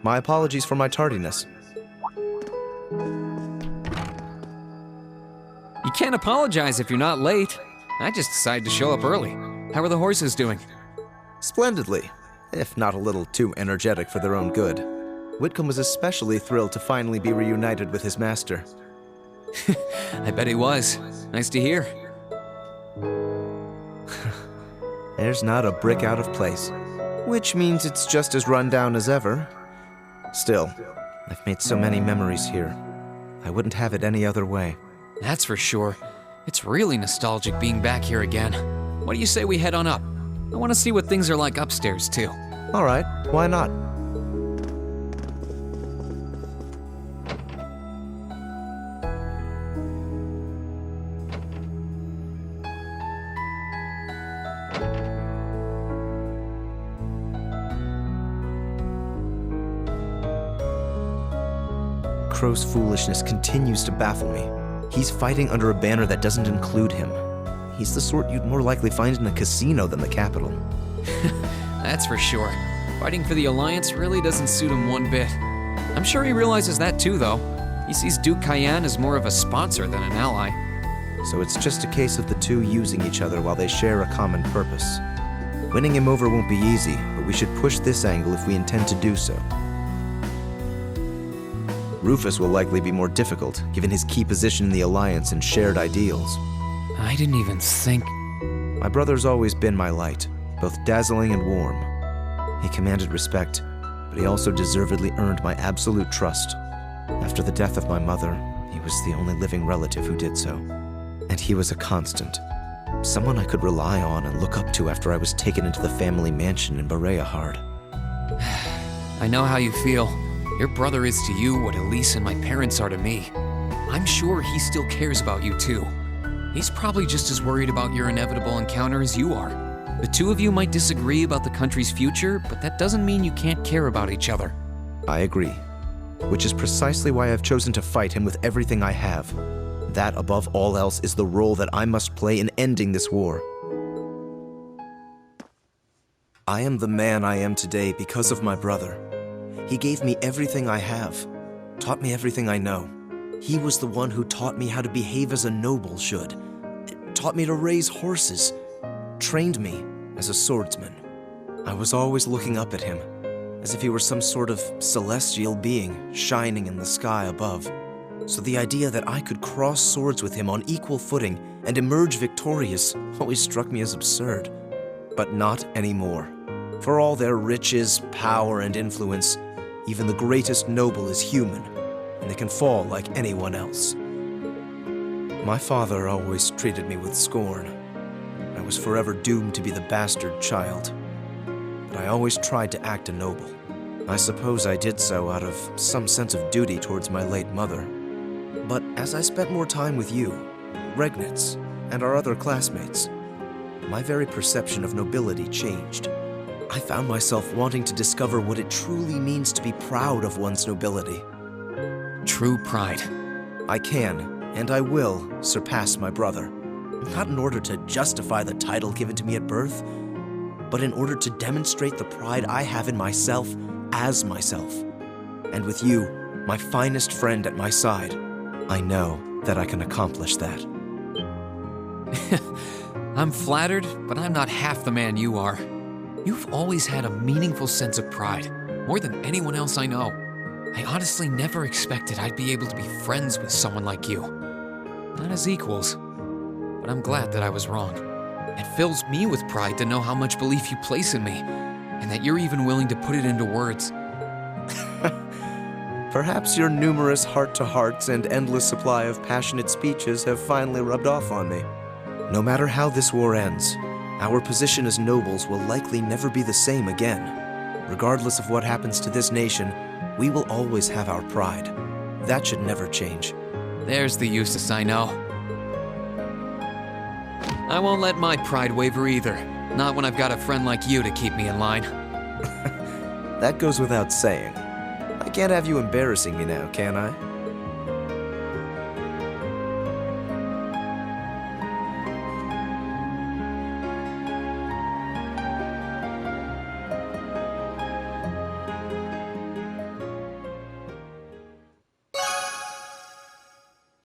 My apologies for my tardiness. You can't apologize if you're not late. I just decided to show up early. How are the horses doing? Splendidly, if not a little too energetic for their own good. Whitcomb was especially thrilled to finally be reunited with his master. I bet he was. Nice to hear. There's not a brick out of place, which means it's just as run down as ever. Still, I've made so many memories here. I wouldn't have it any other way. That's for sure. It's really nostalgic being back here again. What do you say we head on up? I want to see what things are like upstairs, too. All right, why not? Crow's foolishness continues to baffle me. He's fighting under a banner that doesn't include him. He's the sort you'd more likely find in a casino than the capital. That's for sure. Fighting for the Alliance really doesn't suit him one bit. I'm sure he realizes that too, though. He sees Duke Cayenne as more of a sponsor than an ally. So it's just a case of the two using each other while they share a common purpose. Winning him over won't be easy, but we should push this angle if we intend to do so. Rufus will likely be more difficult, given his key position in the Alliance and shared ideals. I didn't even think... My brother's always been my light, both dazzling and warm. He commanded respect, but he also deservedly earned my absolute trust. After the death of my mother, he was the only living relative who did so. And he was a constant. Someone I could rely on and look up to after I was taken into the family mansion in Bereahard. I know how you feel. Your brother is to you what Elise and my parents are to me. I'm sure he still cares about you too. He's probably just as worried about your inevitable encounter as you are. The two of you might disagree about the country's future, but that doesn't mean you can't care about each other. I agree. Which is precisely why I've chosen to fight him with everything I have. That, above all else, is the role that I must play in ending this war. I am the man I am today because of my brother. He gave me everything I have, taught me everything I know. He was the one who taught me how to behave as a noble should, taught me to raise horses, trained me as a swordsman. I was always looking up at him, as if he were some sort of celestial being shining in the sky above. So the idea that I could cross swords with him on equal footing and emerge victorious always struck me as absurd. But not anymore. For all their riches, power, and influence, even the greatest noble is human, and they can fall like anyone else. My father always treated me with scorn. I was forever doomed to be the bastard child. But I always tried to act a noble. I suppose I did so out of some sense of duty towards my late mother. But as I spent more time with you, Regnitz, and our other classmates, my very perception of nobility changed. I found myself wanting to discover what it truly means to be proud of one's nobility. True pride. I can, and I will, surpass my brother. Not in order to justify the title given to me at birth, but in order to demonstrate the pride I have in myself as myself. And with you, my finest friend at my side, I know that I can accomplish that. I'm flattered, but I'm not half the man you are. You've always had a meaningful sense of pride, more than anyone else I know. I honestly never expected I'd be able to be friends with someone like you. Not as equals, but I'm glad that I was wrong. It fills me with pride to know how much belief you place in me, and that you're even willing to put it into words. Perhaps your numerous heart-to-hearts and endless supply of passionate speeches have finally rubbed off on me. No matter how this war ends, our position as nobles will likely never be the same again. Regardless of what happens to this nation, we will always have our pride. That should never change. There's the Jusis I know. I won't let my pride waver either. Not when I've got a friend like you to keep me in line. That goes without saying. I can't have you embarrassing me now, can I?